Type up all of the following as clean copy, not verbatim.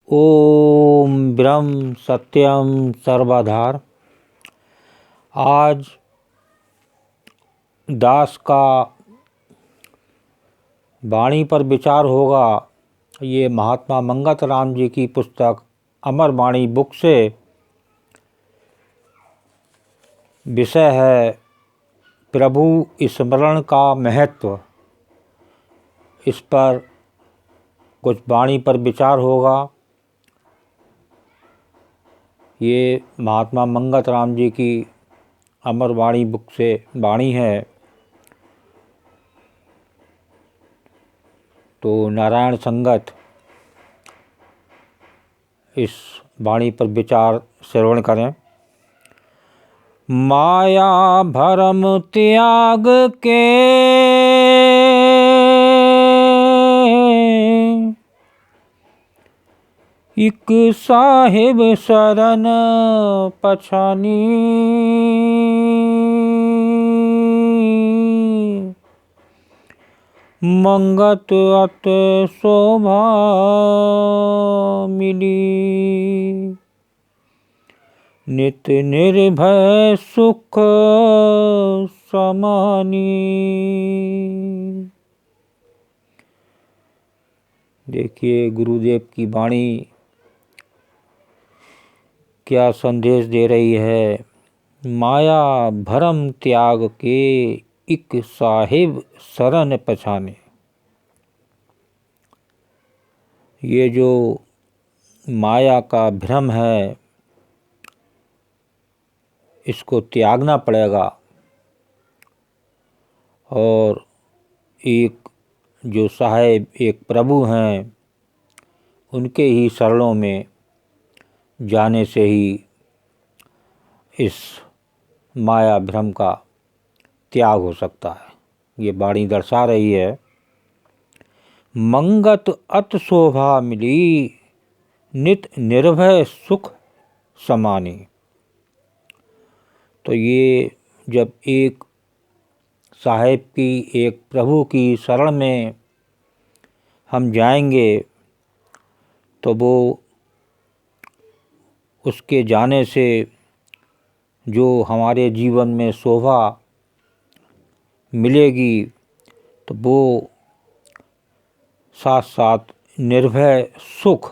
ओम ब्रह्म सत्यम सर्वाधार। आज दास का वाणी पर विचार होगा। ये महात्मा मंगत राम जी की पुस्तक अमर वाणी बुक से विषय है प्रभु स्मरण का महत्व। इस पर कुछ वाणी पर विचार होगा। ये महात्मा मंगत राम जी की अमर वाणी बुक से वाणी है। तो नारायण संगत इस वाणी पर विचार श्रवण करें। माया भरम त्याग के इक साहिब शरण पछानी। मंगत अत शोभा मिली। नित निर्भय सुख समानी। देखिए गुरुदेव की वाणी क्या संदेश दे रही है। माया भरम त्याग के इक साहिब शरण पछाने। ये जो माया का भ्रम है इसको त्यागना पड़ेगा और एक जो साहिब एक प्रभु हैं उनके ही शरणों में जाने से ही इस माया भ्रम का त्याग हो सकता है। ये वाणी दर्शा रही है। मंगत अत शोभा मिली नित निर्भय सुख समानी। तो ये जब एक साहिब की एक प्रभु की शरण में हम जाएंगे तो वो उसके जाने से जो हमारे जीवन में शोभा मिलेगी तो वो साथ साथ निर्भय सुख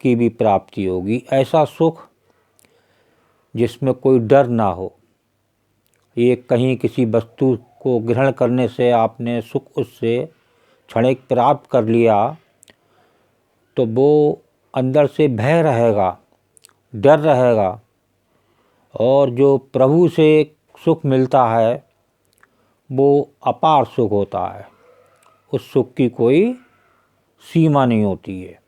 की भी प्राप्ति होगी। ऐसा सुख जिसमें कोई डर ना हो। ये कहीं किसी वस्तु को ग्रहण करने से आपने सुख उससे क्षणिक प्राप्त कर लिया तो वो अंदर से भय रहेगा, डर रहेगा। और जो प्रभु से सुख मिलता है वो अपार सुख होता है। उस सुख की कोई सीमा नहीं होती है।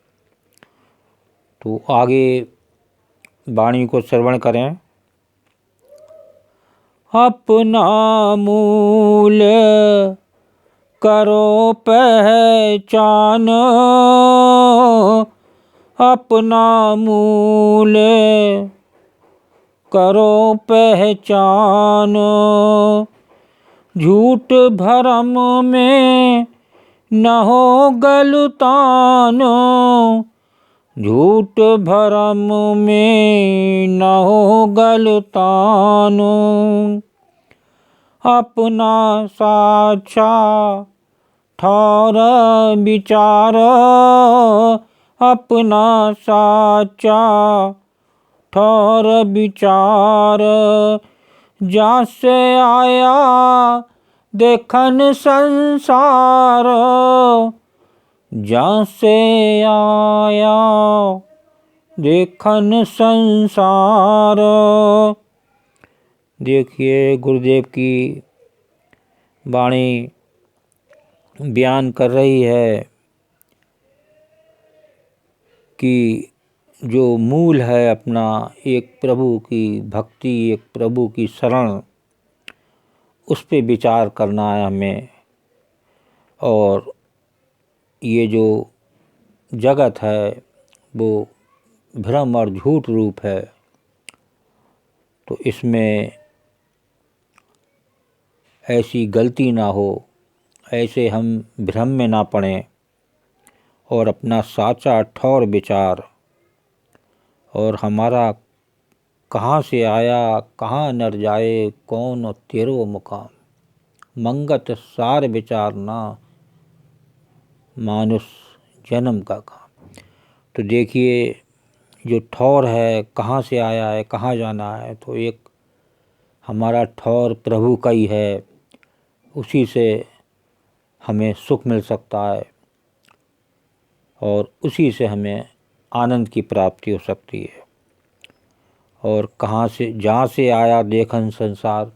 तो आगे वाणी को श्रवण करें। अपना मूल करो पहचान। अपना मूल करो पहचान। झूठ भरम में न हो गलतान। झूठ भरम में न हो गलतान। अपना साचा ठौर विचार। अपना साचा ठौर विचार। जासे आया देखन संसार। जासे आया देखन संसार। देखिए गुरुदेव की वाणी बयान कर रही है कि जो मूल है अपना एक प्रभु की भक्ति, एक प्रभु की शरण, उस पे विचार करना है हमें। और ये जो जगत है वो भ्रम और झूठ रूप है। तो इसमें ऐसी गलती ना हो, ऐसे हम भ्रम में ना पड़ें और अपना साचा ठौर विचार, और हमारा कहाँ से आया कहाँ नर जाए, कौन तेरो मुकाम, मंगत सार विचारना, मानुष जन्म का काम। तो देखिए जो ठौर है, कहाँ से आया है, कहाँ जाना है, तो एक हमारा ठौर प्रभु का ही है, उसी से हमें सुख मिल सकता है और उसी से हमें आनंद की प्राप्ति हो सकती है। और कहाँ से, जहाँ से आया देखन संसार,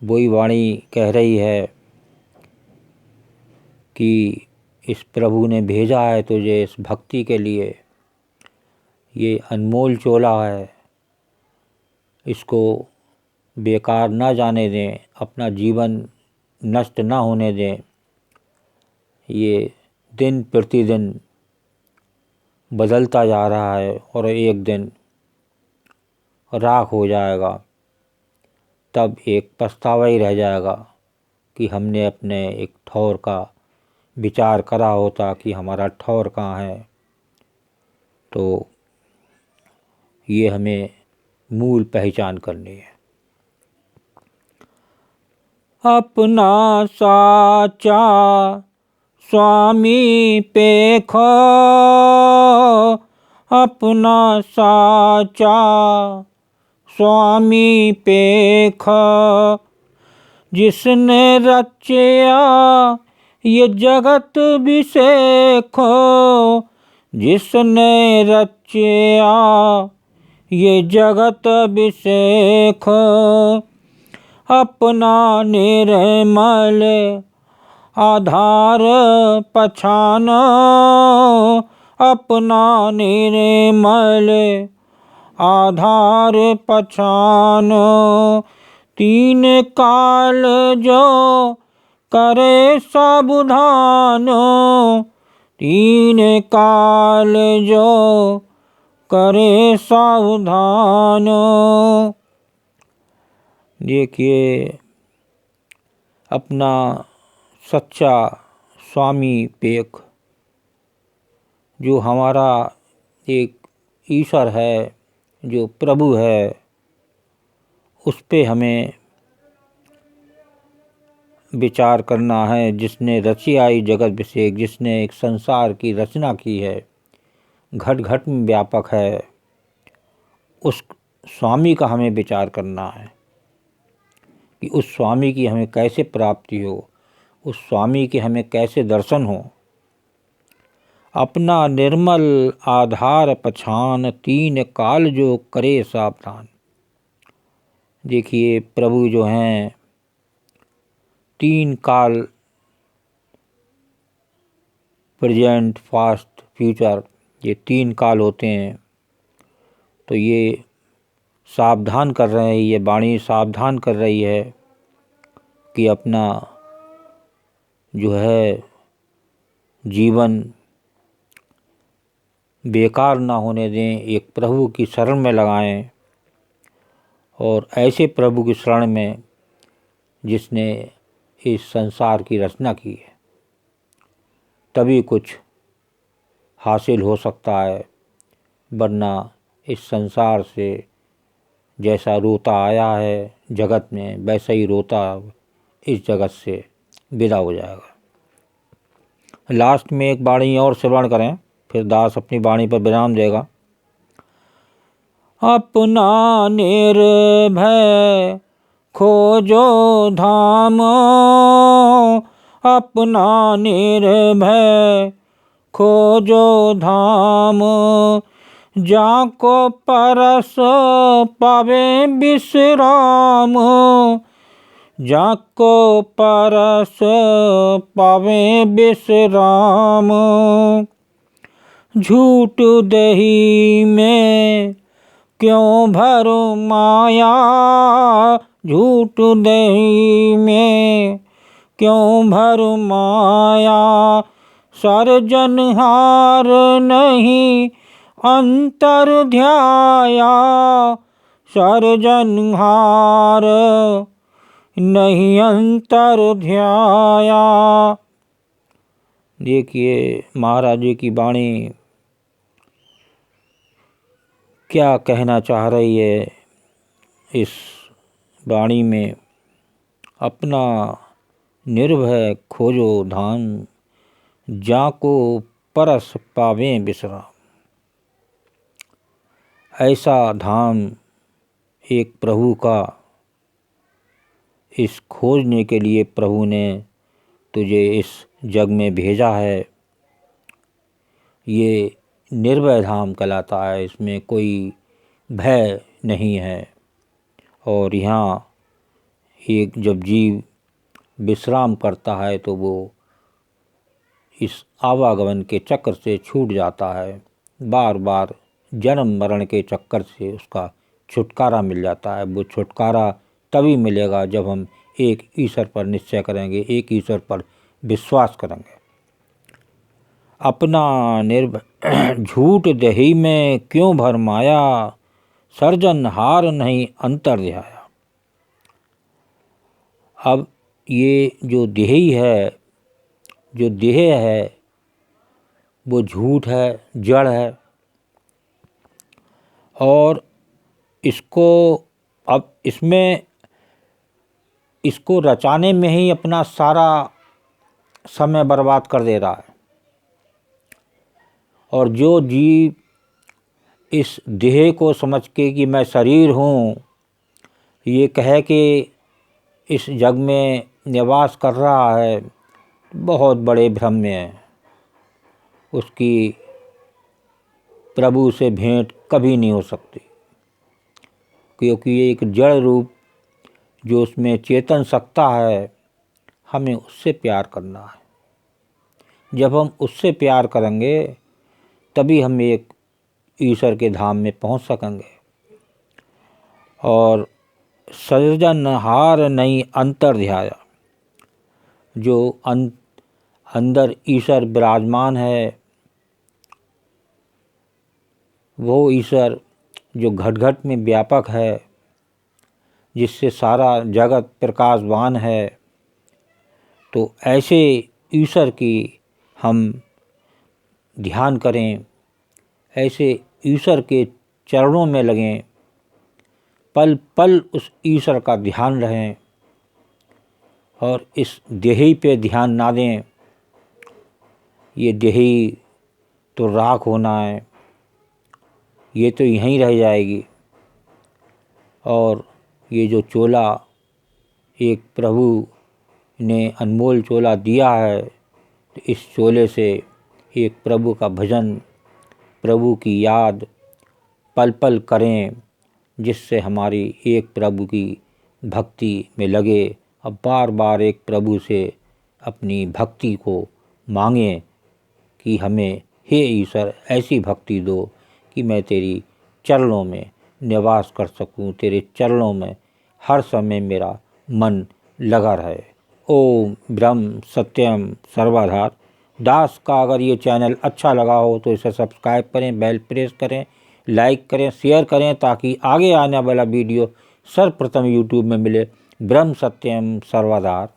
वही वाणी कह रही है कि इस प्रभु ने भेजा है तुझे इस भक्ति के लिए, ये अनमोल चोला है, इसको बेकार ना जाने दें, अपना जीवन नष्ट ना होने दें। ये दिन प्रतिदिन बदलता जा रहा है और एक दिन राख हो जाएगा, तब एक पछतावा ही रह जाएगा कि हमने अपने एक ठौर का विचार करा होता कि हमारा ठौर कहाँ है। तो ये हमें मूल पहचान करनी है। अपना साचा स्वामी पेखो, अपना साचा स्वामी पेखो, जिसने रचया ये जगत बिसेखो, जिसने रचया ये जगत बिसेखो, अपना निर्मल आधार पछानो, अपना निर्मल आधार पछानो, तीन काल जो करे सावधानो, तीन काल जो करे सावधानो। देखिए अपना सच्चा स्वामी पेख, जो हमारा एक ईश्वर है, जो प्रभु है, उस पे हमें विचार करना है, जिसने रची आई जगत विषेक, जिसने एक संसार की रचना की है, घट घट में व्यापक है, उस स्वामी का हमें विचार करना है कि उस स्वामी की हमें कैसे प्राप्ति हो, उस स्वामी के हमें कैसे दर्शन हो। अपना निर्मल आधार पछान, तीन काल जो करे सावधान। देखिए प्रभु जो हैं, तीन काल, प्रेजेंट, पास्ट, फ्यूचर, ये तीन काल होते हैं। तो ये सावधान कर रहे हैं, ये वाणी सावधान कर रही है कि अपना जो है जीवन बेकार ना होने दें, एक प्रभु की शरण में लगाएं, और ऐसे प्रभु की शरण में जिसने इस संसार की रचना की है, तभी कुछ हासिल हो सकता है। वरना इस संसार से जैसा रोता आया है जगत में, वैसा ही रोता इस जगत से विदा हो जाएगा। लास्ट में एक वाणी और श्रवण करें, फिर दास अपनी वाणी पर विराम देगा। अपना निर्भय खोजो धाम, अपना निर्भय खोजो धाम, जाको परस पावे विश्राम, जाको परस पावे विश्राम। झूठ दही में क्यों भरो माया, झूठ दही में क्यों भरो माया, सर्जनहार नहीं अंतर ध्याया, सर्जनहार नहीं अंतर ध्याया। देखिए महाराज जी की वाणी क्या कहना चाह रही है इस वाणी में। अपना निर्भय खोजो धाम, जाको परस पावें विश्राम। ऐसा धाम एक प्रभु का, इस खोजने के लिए प्रभु ने तुझे इस जग में भेजा है। ये निर्भय धाम कहलाता है, इसमें कोई भय नहीं है। और यहाँ एक जब जीव विश्राम करता है तो वो इस आवागमन के चक्कर से छूट जाता है, बार बार जन्म मरण के चक्कर से उसका छुटकारा मिल जाता है। वो छुटकारा तभी मिलेगा जब हम एक ईश्वर पर निश्चय करेंगे, एक ईश्वर पर विश्वास करेंगे। अपना निर्भय झूठ दही में क्यों भरमाया, सर्जनहार नहीं अंतर ध्याया। अब ये जो देही है, जो देह है, वो झूठ है, जड़ है। और इसको अब इसको रचाने में ही अपना सारा समय बर्बाद कर दे रहा है। और जो जीव इस देह को समझ के कि मैं शरीर हूँ, ये कहे कि इस जग में निवास कर रहा है, बहुत बड़े भ्रम में है। उसकी प्रभु से भेंट कभी नहीं हो सकती, क्योंकि ये एक जड़ रूप जो उसमें चेतन सत्ता है, हमें उससे प्यार करना है। जब हम उससे प्यार करेंगे तभी हम एक ईश्वर के धाम में पहुंच सकेंगे। और सर्जनहार नहीं अंतर ध्याया, जो अंदर ईश्वर विराजमान है, वो ईश्वर जो घट घट में व्यापक है, जिससे सारा जगत प्रकाशवान है, तो ऐसे ईश्वर की हम ध्यान करें, ऐसे ईश्वर के चरणों में लगें, पल पल उस ईश्वर का ध्यान रहें। और इस देही पे ध्यान ना दें, ये देही तो राख होना है, ये तो यहीं रह जाएगी। और ये जो चोला एक प्रभु ने अनमोल चोला दिया है, तो इस चोले से एक प्रभु का भजन, प्रभु की याद पल पल करें, जिससे हमारी एक प्रभु की भक्ति में लगे। अब बार बार एक प्रभु से अपनी भक्ति को मांगें कि हमें हे ईश्वर ऐसी भक्ति दो कि मैं तेरी चरणों में निवास कर सकूं, तेरे चरणों में हर समय मेरा मन लगा रहे। ओम ब्रह्म सत्यम सर्वधार दास का अगर ये चैनल अच्छा लगा हो तो इसे सब्सक्राइब करें, बेल प्रेस करें, लाइक करें, शेयर करें, ताकि आगे आने वाला वीडियो सर्वप्रथम यूट्यूब में मिले। ब्रह्म सत्यम सर्वधार।